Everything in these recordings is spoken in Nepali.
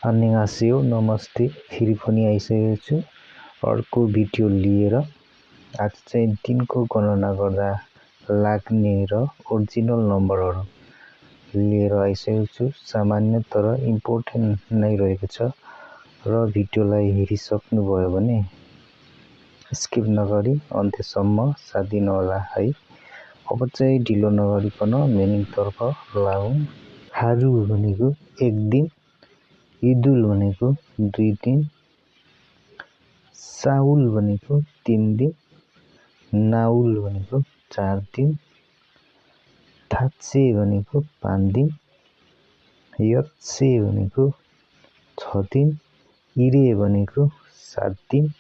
अन्यहास्यो नमस्ते फेरि पनि आइसकेको छु अर्को भिडियो लिएर। आज चाहिँ दिनको गणना गर्दा लाग्ने र ओरिजिनल नम्बरहरू लिएर आइसकेको छु। सामान्य तर इम्पोर्टेन्ट नै रहेको छ र भिडियोलाई हेरिसक्नुभयो भने स्किप नगरी अन्त्यसम्म साथ दिनुहोला है। अब चाहिँ ढिलो नगरिकन मिनिङतर्फ लागौँ। हारु भनेको 1 दिन, इदुल भनेको 2 दिन, साउल भनेको 3 दिन, नाउल भनेको 4 दिन, थाप्से भनेको 5 दिन, यत्से भनेको 6 दिन, इरे भनेको 7 दिन,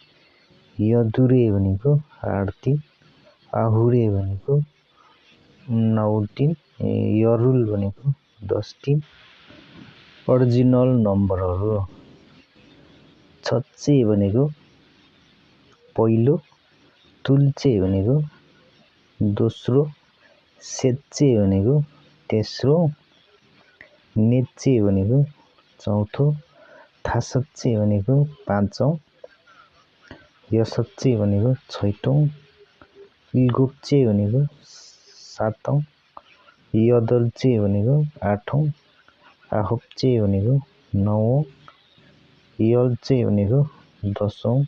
यदुरे भनेको 8 दिन, आहुरे भनेको 9 दिन, यरुल भनेको 10 दिन। ओरिजिनल नम्बरहरू छच्चे भनेको पहिलो, तुल्चे भनेको दोस्रो, सेच्चे भनेको तेस्रो, नेच्चे भनेको चौथो, थासच्चे भनेको पाँचौं, यसच्चे भनेको छैटौं, इल्गोप्चे भनेको सातौं, यदल्चे भनेको आठौं, आहोप्चे भनेको नवौं, यल्चे भनेको 10औं,